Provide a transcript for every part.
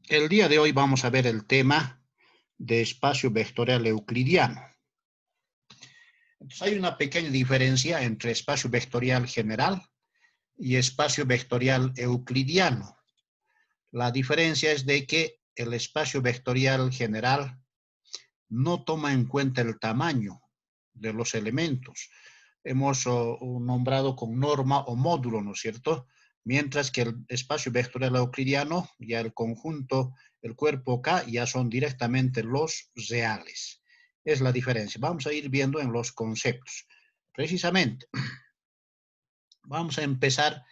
El día de hoy vamos a ver el tema de espacio vectorial euclidiano. Entonces, hay una pequeña diferencia entre espacio vectorial general y espacio vectorial euclidiano. La diferencia es de que el espacio vectorial general no toma en cuenta el tamaño de los elementos. Hemos nombrado con norma o módulo, ¿no es cierto? Mientras que el espacio vectorial euclidiano, ya el conjunto, el cuerpo K, ya son directamente los reales. Es la diferencia. Vamos a ir viendo en los conceptos. Precisamente, vamos a empezar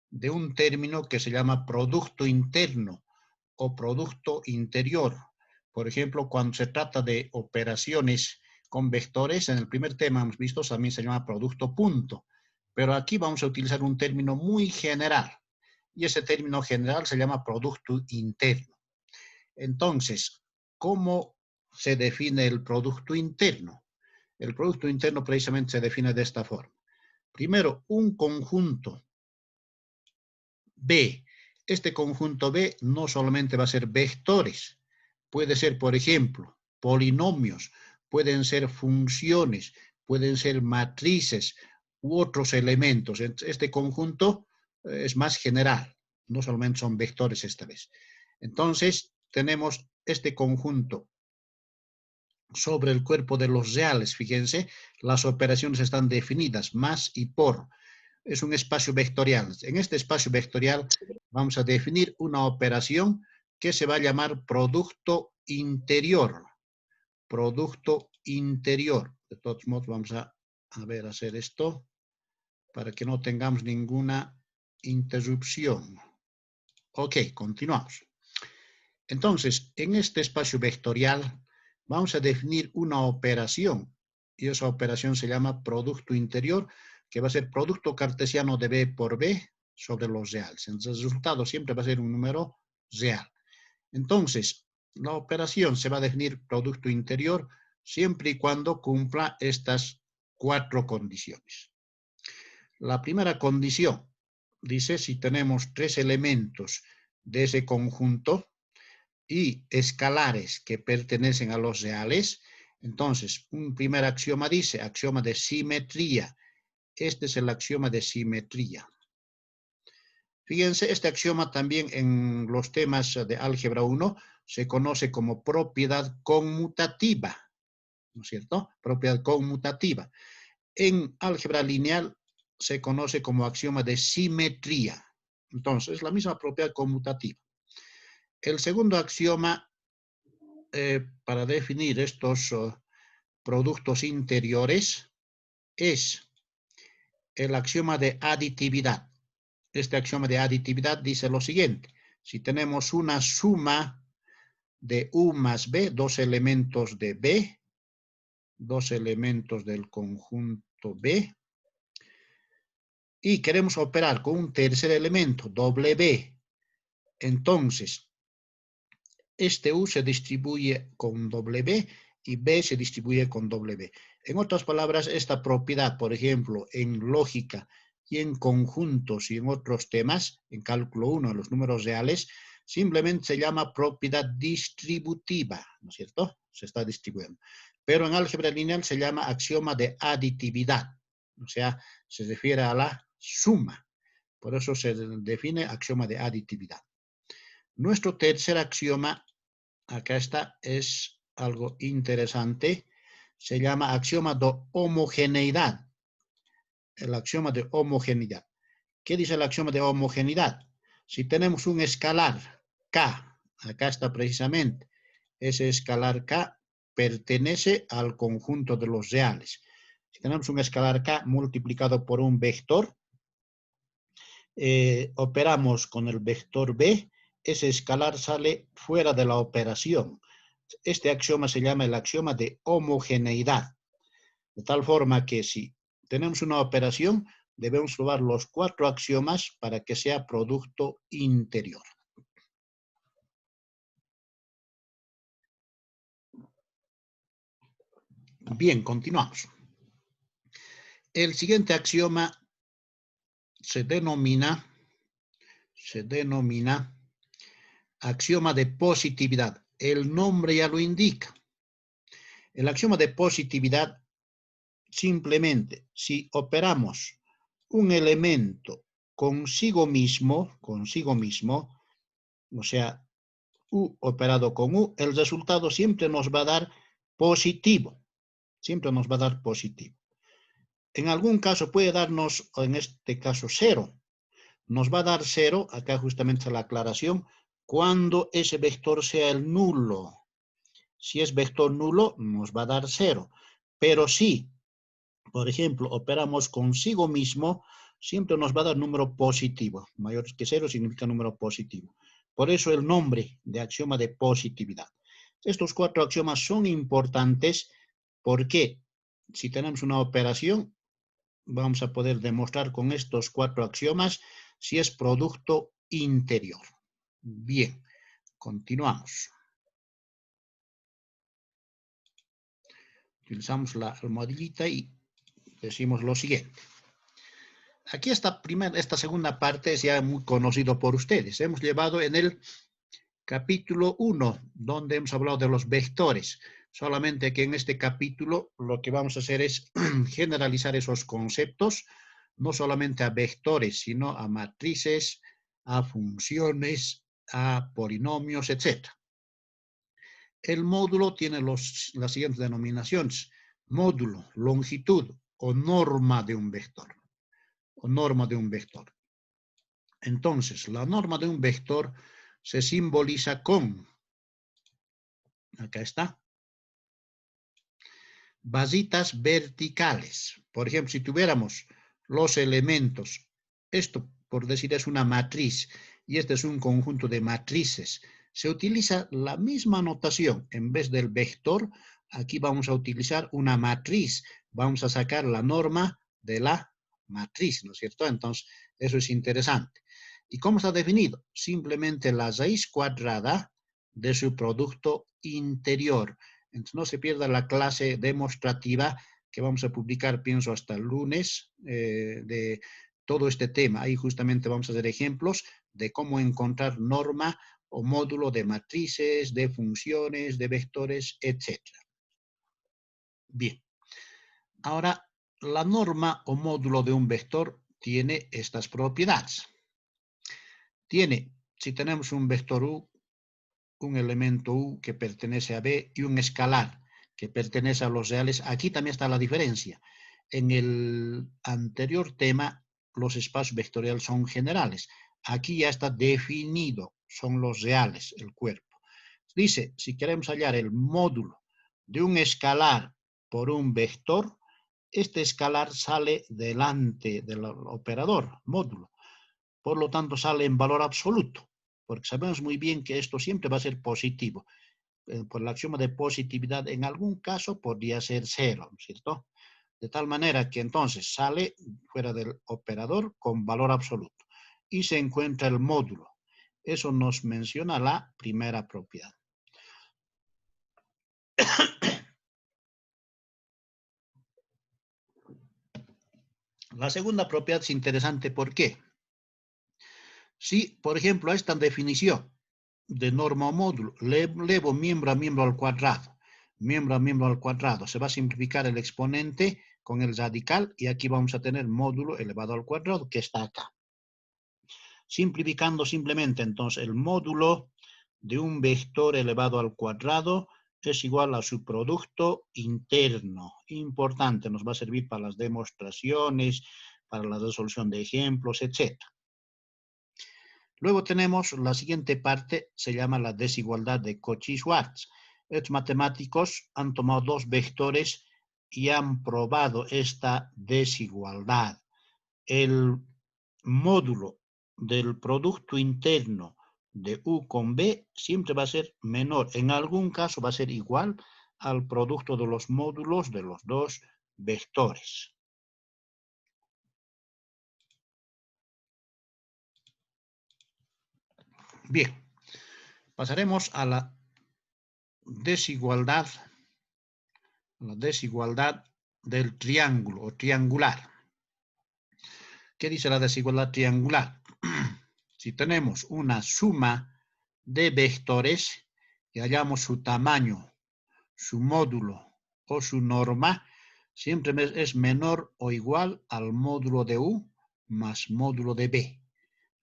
de un término que se llama producto interno o producto interior. Por ejemplo, cuando se trata de operaciones con vectores, en el primer tema hemos visto también se llama producto punto, pero aquí vamos a utilizar un término muy general y ese término general se llama producto interno. Entonces, ¿cómo se define el producto interno? El producto interno precisamente se define de esta forma. Primero, un conjunto B. Este conjunto B no solamente va a ser vectores, puede ser, por ejemplo, polinomios, pueden ser funciones, pueden ser matrices u otros elementos. Este conjunto es más general, no solamente son vectores esta vez. Entonces, tenemos este conjunto sobre el cuerpo de los reales. Fíjense, las operaciones están definidas, más y por. Es un espacio vectorial. En este espacio vectorial vamos a definir una operación que se va a llamar producto interior. Producto interior. De todos modos, vamos a ver hacer esto para que no tengamos ninguna interrupción. Ok, continuamos. Entonces, en este espacio vectorial vamos a definir una operación y esa operación se llama producto interior, que va a ser producto cartesiano de B por B sobre los reales. Entonces, el resultado siempre va a ser un número real. Entonces, la operación se va a definir producto interior siempre y cuando cumpla estas cuatro condiciones. La primera condición dice si tenemos tres elementos de ese conjunto y escalares que pertenecen a los reales, entonces un primer axioma dice axioma de simetría. Este es el axioma de simetría. Fíjense, este axioma también en los temas de álgebra 1 se conoce como propiedad conmutativa, ¿no es cierto? Propiedad conmutativa. En álgebra lineal se conoce como axioma de simetría. Entonces, es la misma propiedad conmutativa. El segundo axioma para definir estos productos interiores es el axioma de aditividad. Este axioma de aditividad dice lo siguiente. Si tenemos una suma de U más B, dos elementos de B, dos elementos del conjunto B, y queremos operar con un tercer elemento, W, entonces este U se distribuye con W y B se distribuye con W. En otras palabras, esta propiedad, por ejemplo, en lógica y en conjuntos y en otros temas, en cálculo 1, los números reales, simplemente se llama propiedad distributiva, ¿no es cierto? Se está distribuyendo. Pero en álgebra lineal se llama axioma de aditividad, o sea, se refiere a la suma. Por eso se define axioma de aditividad. Nuestro tercer axioma, acá está, es algo interesante, se llama axioma de homogeneidad. El axioma de homogeneidad. ¿Qué dice el axioma de homogeneidad? Si tenemos un escalar K, acá está precisamente, ese escalar K pertenece al conjunto de los reales. Si tenemos un escalar K multiplicado por un vector, operamos con el vector B, ese escalar sale fuera de la operación. Este axioma se llama el axioma de homogeneidad. De tal forma que si tenemos una operación, debemos probar los cuatro axiomas para que sea producto interior. Bien, continuamos. El siguiente axioma se denomina axioma de positividad. El nombre ya lo indica. El axioma de positividad, simplemente, si operamos un elemento consigo mismo, o sea, U operado con U, el resultado siempre nos va a dar positivo. Siempre nos va a dar positivo. En algún caso puede darnos, en este caso, 0. Nos va a dar 0, acá justamente la aclaración, cuando ese vector sea el nulo. Si es vector nulo, nos va a dar 0. Pero si, por ejemplo, operamos consigo mismo, siempre nos va a dar número positivo. Mayor que 0 significa número positivo. Por eso el nombre de axioma de positividad. Estos 4 axiomas son importantes porque si tenemos una operación, vamos a poder demostrar con estos 4 axiomas si es producto interior. Bien, continuamos. Utilizamos la almohadillita y decimos lo siguiente. Aquí esta segunda parte es ya muy conocido por ustedes. Hemos llevado en el capítulo 1, donde hemos hablado de los vectores. Solamente que en este capítulo lo que vamos a hacer es generalizar esos conceptos, no solamente a vectores, sino a matrices, a funciones, a polinomios, etc. El módulo tiene las siguientes denominaciones: módulo, longitud o norma de un vector. Entonces, la norma de un vector se simboliza con, acá está, basitas verticales. Por ejemplo, si tuviéramos los elementos, esto por decir es una matriz y este es un conjunto de matrices, se utiliza la misma notación. En vez del vector, aquí vamos a utilizar una matriz. Vamos a sacar la norma de la matriz, ¿no es cierto? Entonces, eso es interesante. ¿Y cómo está definido? Simplemente la raíz cuadrada de su producto interior. Entonces, no se pierda la clase demostrativa que vamos a publicar, pienso, hasta el lunes, de todo este tema. Ahí justamente vamos a hacer ejemplos de cómo encontrar norma o módulo de matrices, de funciones, de vectores, etc. Bien. Ahora, la norma o módulo de un vector tiene estas propiedades. Si tenemos un vector U, un elemento U que pertenece a B y un escalar que pertenece a los reales, aquí también está la diferencia. En el anterior tema, los espacios vectoriales son generales. Aquí ya está definido, son los reales, el cuerpo. Dice, si queremos hallar el módulo de un escalar por un vector, este escalar sale delante del operador, módulo. Por lo tanto, sale en valor absoluto, porque sabemos muy bien que esto siempre va a ser positivo. Por el axioma de positividad, en algún caso podría ser 0, ¿no es cierto? De tal manera que entonces sale fuera del operador con valor absoluto. Y se encuentra el módulo. Eso nos menciona la primera propiedad. La segunda propiedad es interesante, ¿por qué? Si, por ejemplo, a esta definición de norma o módulo, elevo miembro a miembro al cuadrado, se va a simplificar el exponente con el radical y aquí vamos a tener módulo elevado al cuadrado que está acá. Simplificando simplemente, entonces, el módulo de un vector elevado al cuadrado es igual a su producto interno. Importante, nos va a servir para las demostraciones, para la resolución de ejemplos, etc. Luego tenemos la siguiente parte, se llama la desigualdad de Cauchy-Schwarz. Estos matemáticos han tomado dos vectores y han probado esta desigualdad. El módulo del producto interno de U con B siempre va a ser menor. En algún caso va a ser igual al producto de los módulos de los dos vectores. Bien, pasaremos a la desigualdad del triángulo o triangular. ¿Qué dice la desigualdad triangular? Si tenemos una suma de vectores y hallamos su tamaño, su módulo o su norma, siempre es menor o igual al módulo de U más módulo de B.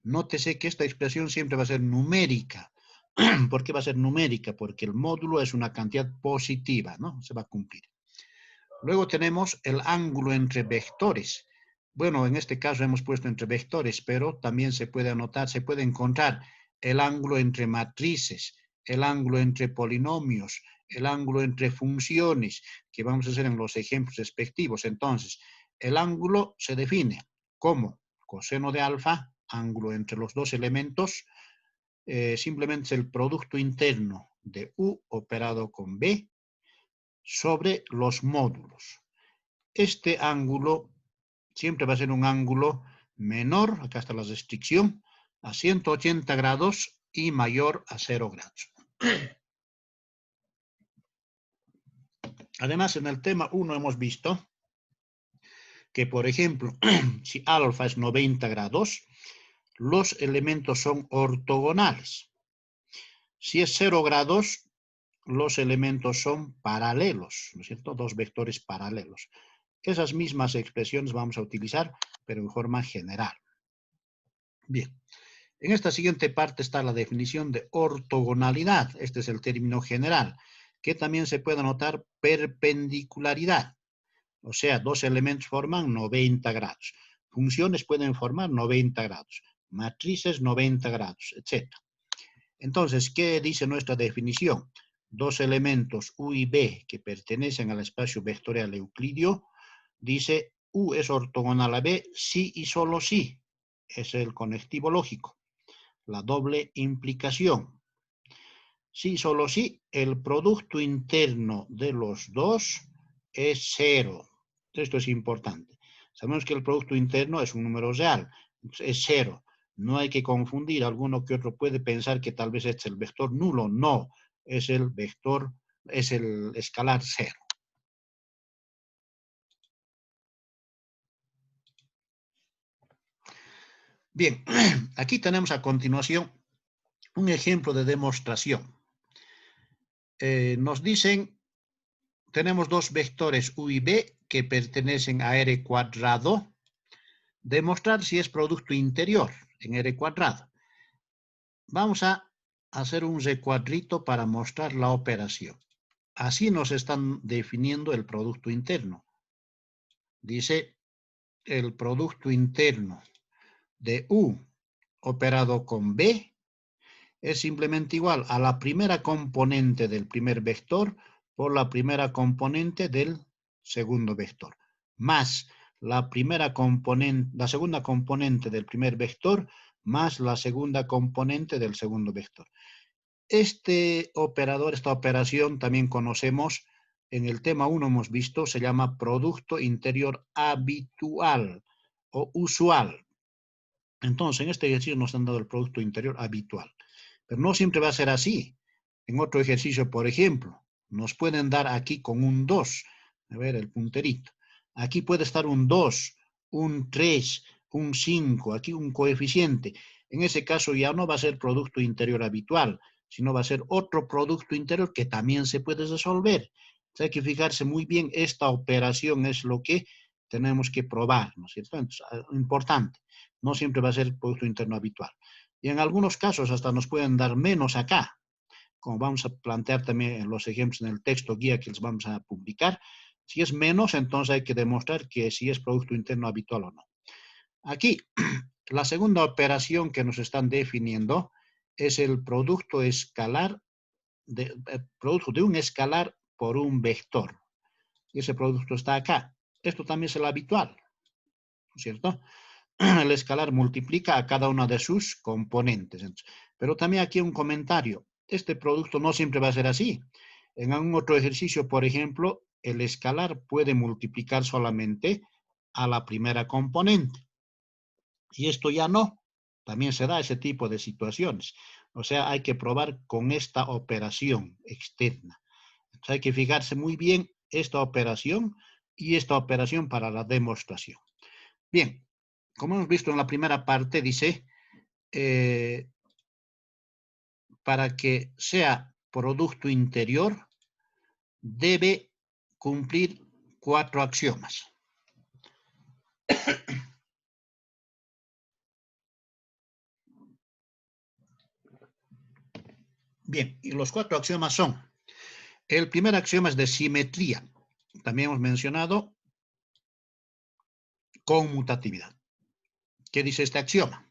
Nótese que esta expresión siempre va a ser numérica. ¿Por qué va a ser numérica? Porque el módulo es una cantidad positiva, ¿no? Se va a cumplir. Luego tenemos el ángulo entre vectores. Bueno, en este caso hemos puesto entre vectores, pero también se puede anotar, se puede encontrar el ángulo entre matrices, el ángulo entre polinomios, el ángulo entre funciones, que vamos a hacer en los ejemplos respectivos. Entonces, el ángulo se define como coseno de alfa, ángulo entre los dos elementos, simplemente es el producto interno de U operado con B sobre los módulos. Este ángulo siempre va a ser un ángulo menor, acá está la restricción, a 180 grados y mayor a 0 grados. Además, en el tema 1 hemos visto que, por ejemplo, si alfa es 90 grados, los elementos son ortogonales. Si es 0 grados, los elementos son paralelos, ¿no es cierto? Dos vectores paralelos. Esas mismas expresiones vamos a utilizar, pero en forma general. Bien, en esta siguiente parte está la definición de ortogonalidad. Este es el término general, que también se puede anotar perpendicularidad. O sea, dos elementos forman 90 grados. Funciones pueden formar 90 grados. Matrices 90 grados, etc. Entonces, ¿qué dice nuestra definición? Dos elementos U y B que pertenecen al espacio vectorial euclidio, dice U es ortogonal a B si y solo si. Es el conectivo lógico. La doble implicación. Si y solo si el producto interno de los dos es 0. Esto es importante. Sabemos que el producto interno es un número real, es 0. No hay que confundir, alguno que otro puede pensar que tal vez este es el vector nulo. No, es el vector, es el escalar 0. Bien, aquí tenemos a continuación un ejemplo de demostración. Nos dicen, tenemos dos vectores U y B que pertenecen a R cuadrado. Demostrar si es producto interior en R cuadrado. Vamos a hacer un recuadrito para mostrar la operación. Así nos están definiendo el producto interno. Dice el producto interno de U operado con B es simplemente igual a la primera componente del primer vector por la primera componente del segundo vector, más la segunda componente del primer vector, más la segunda componente del segundo vector. Este operador, esta operación también conocemos, en el tema 1 hemos visto, se llama producto interior habitual o usual. Entonces, en este ejercicio nos han dado el producto interior habitual. Pero no siempre va a ser así. En otro ejercicio, por ejemplo, nos pueden dar aquí con un 2. A ver, el punterito. Aquí puede estar un 2, un 3, un 5, aquí un coeficiente. En ese caso ya no va a ser producto interior habitual, sino va a ser otro producto interior que también se puede resolver. Entonces hay que fijarse muy bien, esta operación es lo que tenemos que probar, ¿no es cierto? Entonces, importante, no siempre va a ser producto interno habitual. Y en algunos casos hasta nos pueden dar menos acá, como vamos a plantear también en los ejemplos en el texto guía que les vamos a publicar. Si es menos, entonces hay que demostrar que si es producto interno habitual o no. Aquí, la segunda operación que nos están definiendo es el producto escalar, producto de un escalar por un vector. Y ese producto está acá. Esto también es el habitual, ¿no es cierto? El escalar multiplica a cada una de sus componentes. Pero también aquí un comentario. Este producto no siempre va a ser así. En algún otro ejercicio, por ejemplo, el escalar puede multiplicar solamente a la primera componente. Y esto ya no. También se da ese tipo de situaciones. O sea, hay que probar con esta operación externa. Entonces hay que fijarse muy bien esta operación y esta operación para la demostración. Bien, como hemos visto en la primera parte, dice, para que sea producto interior, debe cumplir 4 axiomas. Bien, y los 4 axiomas son: el primer axioma es de simetría. También hemos mencionado conmutatividad. ¿Qué dice este axioma?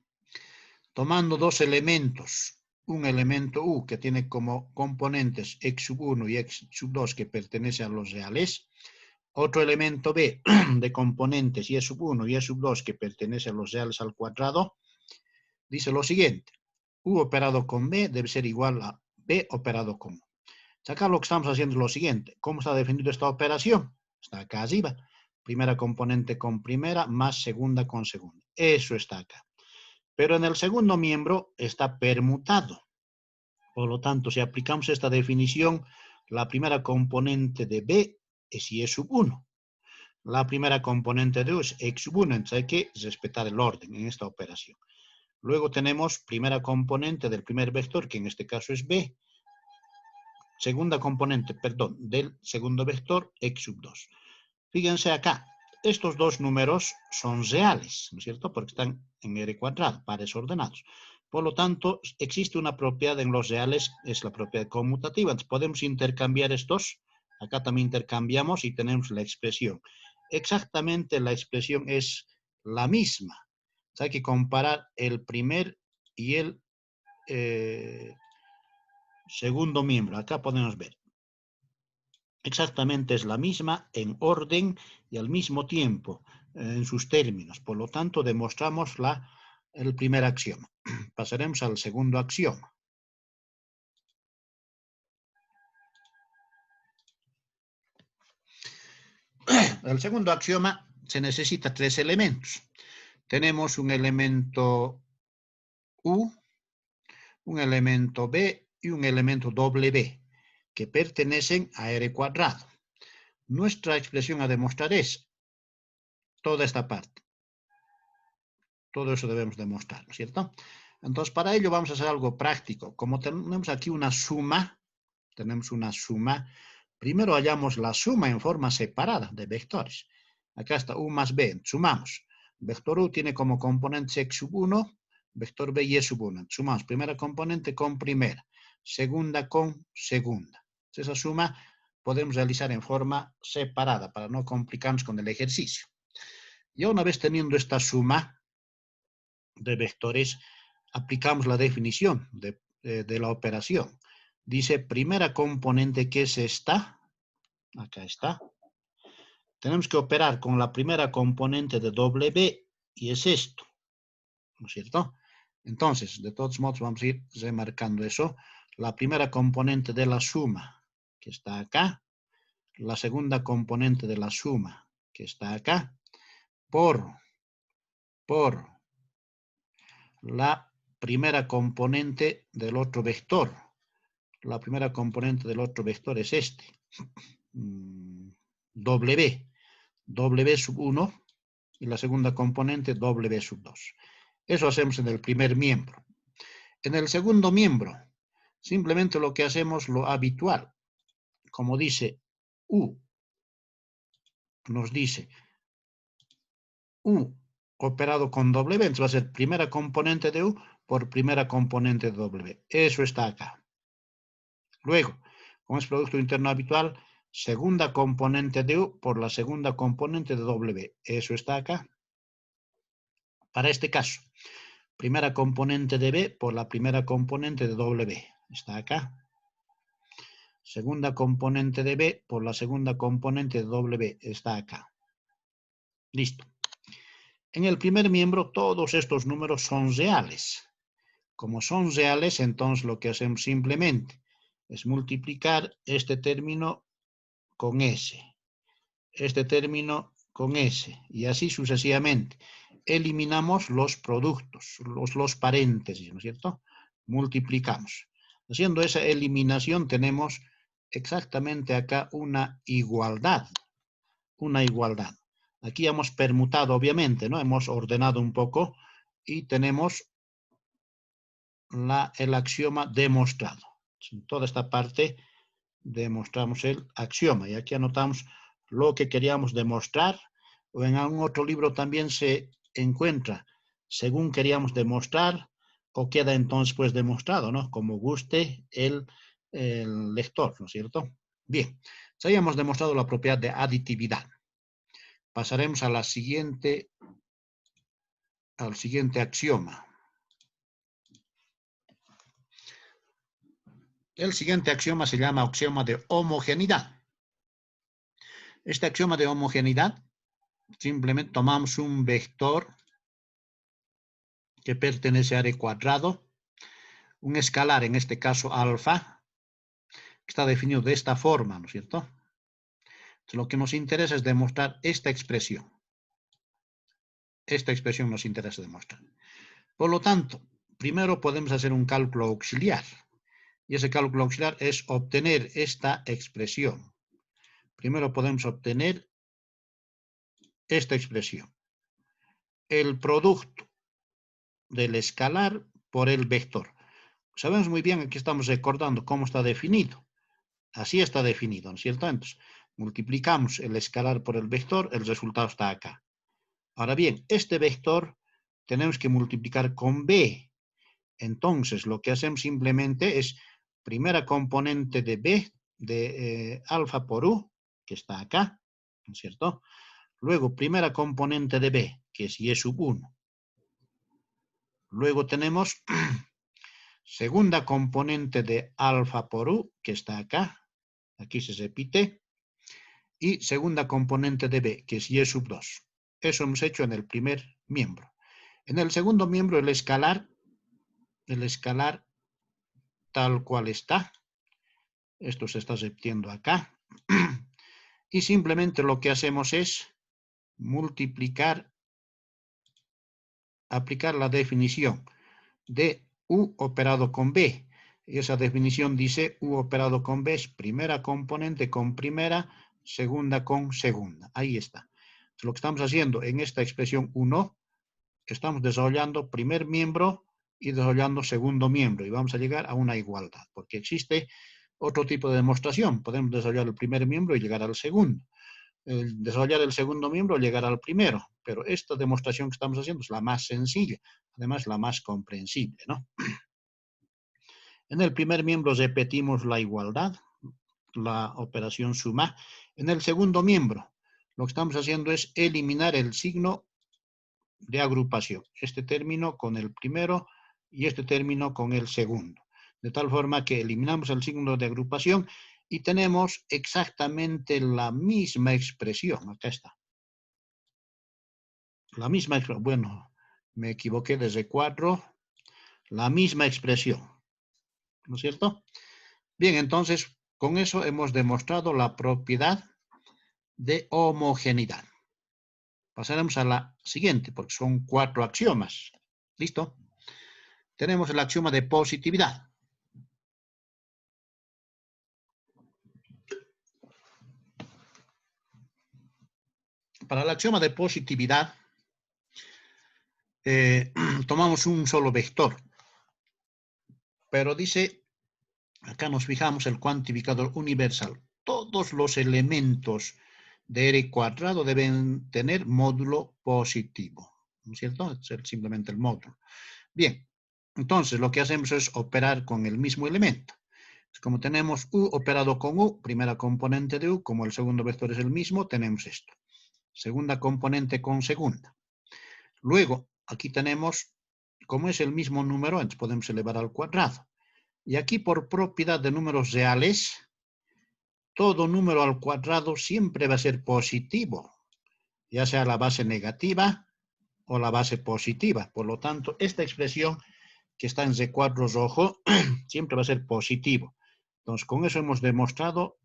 Tomando dos elementos, un elemento U que tiene como componentes x1 y x2 que pertenecen a los reales, otro elemento B de componentes y1 y y2 que pertenecen a los reales al cuadrado, dice lo siguiente: U operado con B debe ser igual a B operado con U. Acá lo que estamos haciendo es lo siguiente. ¿Cómo está definido esta operación? Está acá arriba. Primera componente con primera más segunda con segunda. Eso está acá. Pero en el segundo miembro está permutado. Por lo tanto, si aplicamos esta definición, la primera componente de B es Y sub 1. La primera componente de U es X sub 1. Entonces hay que respetar el orden en esta operación. Luego tenemos primera componente del primer vector, que en este caso es B. Segunda componente, perdón, del segundo vector, X sub 2. Fíjense acá, estos dos números son reales, ¿no es cierto? Porque están en R cuadrado, pares ordenados. Por lo tanto, existe una propiedad en los reales, es la propiedad conmutativa. Entonces, podemos intercambiar estos. Acá también intercambiamos y tenemos la expresión. Exactamente la expresión es la misma. Entonces, hay que comparar el primer y el segundo miembro. Acá podemos ver. Exactamente es la misma en orden y al mismo tiempo en sus términos. Por lo tanto, demostramos el primer axioma. Pasaremos al segundo axioma. El segundo axioma se necesita 3 elementos. Tenemos un elemento U, un elemento B y un elemento W que pertenecen a R cuadrado. Nuestra expresión a demostrar es toda esta parte. Todo eso debemos demostrar, ¿no es cierto? Entonces, para ello vamos a hacer algo práctico. Como tenemos aquí una suma, primero hallamos la suma en forma separada de vectores. Acá está U más B, sumamos. Vector U tiene como componentes X sub 1, vector B Y sub 1. Sumamos primera componente con primera, segunda con segunda. Esa suma podemos realizar en forma separada para no complicarnos con el ejercicio. Ya una vez teniendo esta suma de vectores, aplicamos la definición de la operación. Dice, primera componente, que es esta. Acá está. Tenemos que operar con la primera componente de W y es esto. ¿No es cierto? Entonces, de todos modos, vamos a ir remarcando eso. La primera componente de la suma, que está acá. La segunda componente de la suma, que está acá. Por la primera componente del otro vector. La primera componente del otro vector es este. W sub 1 y la segunda componente W sub 2. Eso hacemos en el primer miembro. En el segundo miembro, simplemente lo que hacemos lo habitual. Como dice U, nos dice U operado con W, entonces va a ser primera componente de U por primera componente de W. Eso está acá. Luego, como es producto interno habitual, segunda componente de U por la segunda componente de W. Eso está acá. Para este caso, primera componente de B por la primera componente de W. Está acá. Segunda componente de B por la segunda componente de W. Está acá. Listo. En el primer miembro, todos estos números son reales. Como son reales, entonces lo que hacemos simplemente es multiplicar este término con S, este término con S, y así sucesivamente. Eliminamos los productos, los paréntesis, ¿no es cierto? Multiplicamos. Haciendo esa eliminación tenemos exactamente acá una igualdad. Una igualdad. Aquí hemos permutado, obviamente, ¿no? Hemos ordenado un poco y tenemos el axioma demostrado. En toda esta parte demostramos el axioma y aquí anotamos lo que queríamos demostrar, o en algún otro libro también se encuentra según queríamos demostrar, o queda entonces pues demostrado, ¿no? Como guste el lector, ¿no es cierto? Bien, ya habíamos demostrado la propiedad de aditividad. Pasaremos a al siguiente axioma. El siguiente axioma se llama axioma de homogeneidad. Este axioma de homogeneidad, simplemente tomamos un vector que pertenece a R cuadrado, un escalar, en este caso alfa, que está definido de esta forma, ¿no es cierto? Entonces, lo que nos interesa es demostrar esta expresión. Esta expresión nos interesa demostrar. Por lo tanto, primero podemos hacer un cálculo auxiliar. Y ese cálculo auxiliar es obtener esta expresión. Primero podemos obtener esta expresión. El producto del escalar por el vector. Sabemos muy bien, aquí estamos recordando cómo está definido. Así está definido, ¿no es cierto? Entonces, multiplicamos el escalar por el vector, el resultado está acá. Ahora bien, este vector tenemos que multiplicar con b. Entonces, lo que hacemos simplemente es primera componente de b, de alfa por u, que está acá, ¿no es cierto? Luego, primera componente de b, que es y sub 1. Luego tenemos segunda componente de alfa por u, que está acá. Aquí se repite. Y segunda componente de b, que es y sub 2. Eso hemos hecho en el primer miembro. En el segundo miembro, el escalar tal cual está. Esto se está repitiendo acá. Y simplemente lo que hacemos es multiplicar, aplicar la definición de u operado con b. Y esa definición dice u operado con b es primera componente con primera, segunda con segunda. Ahí está. Entonces, lo que estamos haciendo en esta expresión 1, estamos desarrollando primer miembro y desarrollando segundo miembro. Y vamos a llegar a una igualdad, porque existe otro tipo de demostración. Podemos desarrollar el primer miembro y llegar al segundo. Desarrollar el segundo miembro y llegar al primero. Pero esta demostración que estamos haciendo es la más sencilla, además la más comprensible, ¿no? En el primer miembro repetimos la igualdad, la operación suma. En el segundo miembro, lo que estamos haciendo es eliminar el signo de agrupación. Este término con el primero y este término con el segundo. De tal forma que eliminamos el signo de agrupación y tenemos exactamente la misma expresión. Acá está. La misma expresión. Bueno, me equivoqué desde 4. La misma expresión. ¿No es cierto? Bien, entonces, con eso hemos demostrado la propiedad de homogeneidad. Pasaremos a la siguiente, porque son 4 axiomas. ¿Listo? Tenemos el axioma de positividad. Para el axioma de positividad, tomamos un solo vector. Pero dice, acá nos fijamos el cuantificador universal. Todos los elementos de R cuadrado deben tener módulo positivo. ¿No es cierto? Es simplemente el módulo. Bien, entonces lo que hacemos es operar con el mismo elemento. Como tenemos u operado con u, primera componente de u, como el segundo vector es el mismo, tenemos esto. Segunda componente con segunda. Luego, aquí tenemos, como es el mismo número, entonces podemos elevar al cuadrado. Y aquí, por propiedad de números reales, todo número al cuadrado siempre va a ser positivo, ya sea la base negativa o la base positiva. Por lo tanto, esta expresión que está en Z4 rojo siempre va a ser positivo. Entonces, con eso hemos demostrado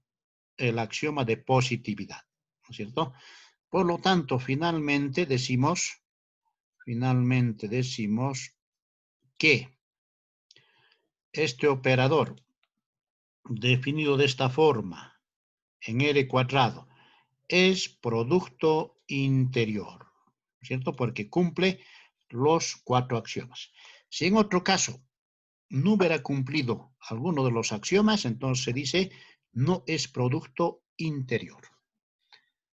el axioma de positividad, ¿no es cierto? Por lo tanto, finalmente decimos que este operador definido de esta forma en R cuadrado es producto interior, ¿cierto? Porque cumple los 4 axiomas. Si en otro caso no hubiera cumplido alguno de los axiomas, entonces se dice no es producto interior.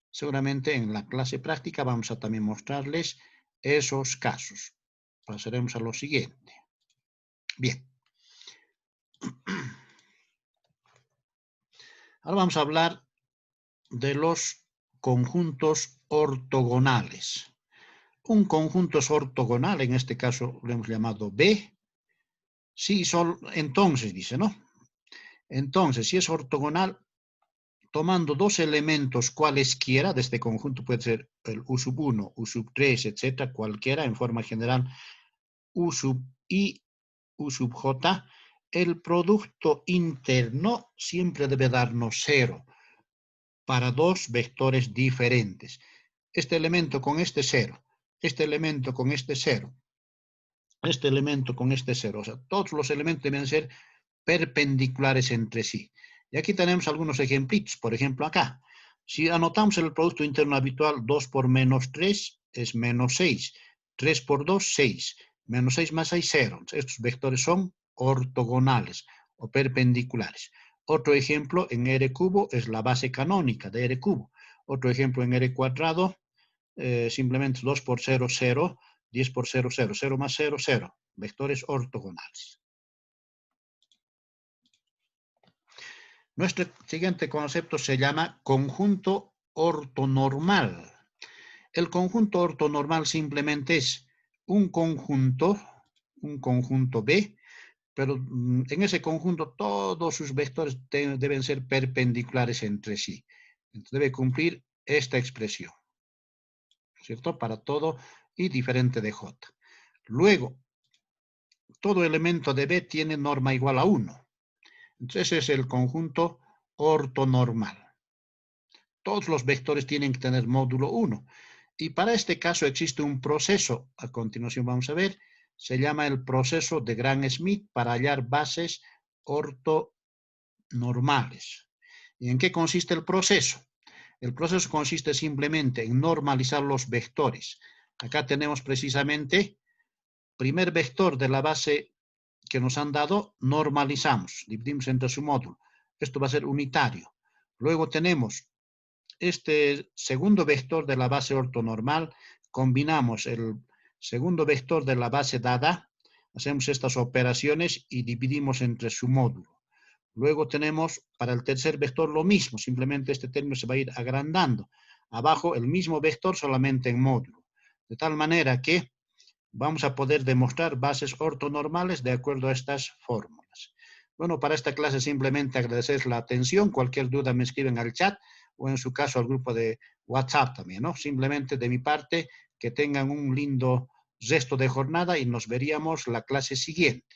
Seguramente en la clase práctica vamos a también mostrarles esos casos. Pasaremos a lo siguiente. Bien. Ahora vamos a hablar de los conjuntos ortogonales. Un conjunto es ortogonal, en este caso lo hemos llamado B. Sí, entonces dice, ¿no? Entonces, si es ortogonal, tomando dos elementos cualesquiera de este conjunto, puede ser el U sub 1, U sub 3, etcétera, cualquiera, en forma general, U sub I, U sub J, el producto interno siempre debe darnos 0 para dos vectores diferentes. Este elemento con este 0, este elemento con este 0, este elemento con este 0. O sea, todos los elementos deben ser perpendiculares entre sí. Y aquí tenemos algunos ejemplitos. Por ejemplo, acá. Si anotamos el producto interno habitual, 2 por menos 3 es menos 6. 3 por 2, 6. Menos 6 más 6, 0. Estos vectores son ortogonales o perpendiculares. Otro ejemplo en R cubo es la base canónica de R cubo. Otro ejemplo en R cuadrado, simplemente 2 por 0, 0. 10 por 0, 0. 0 más 0, 0. Vectores ortogonales. Nuestro siguiente concepto se llama conjunto ortonormal. El conjunto ortonormal simplemente es un conjunto B, pero en ese conjunto todos sus vectores deben ser perpendiculares entre sí. Entonces debe cumplir esta expresión, ¿cierto? Para todo y diferente de J. Luego, todo elemento de B tiene norma igual a 1. Entonces ese es el conjunto ortonormal. Todos los vectores tienen que tener módulo 1. Y para este caso existe un proceso, a continuación vamos a ver, se llama el proceso de Gram-Schmidt para hallar bases ortonormales. ¿Y en qué consiste el proceso? El proceso consiste simplemente en normalizar los vectores. Acá tenemos precisamente primer vector de la base que nos han dado, normalizamos, dividimos entre su módulo. Esto va a ser unitario. Luego tenemos este segundo vector de la base ortonormal, combinamos el segundo vector de la base dada, hacemos estas operaciones y dividimos entre su módulo. Luego tenemos para el tercer vector lo mismo, simplemente este término se va a ir agrandando. Abajo el mismo vector solamente en módulo. De tal manera que vamos a poder demostrar bases ortonormales de acuerdo a estas fórmulas. Bueno, para esta clase simplemente agradecer la atención. Cualquier duda me escriben al chat o en su caso al grupo de WhatsApp también, ¿no? Simplemente de mi parte, que tengan un lindo resto de jornada y nos veríamos la clase siguiente.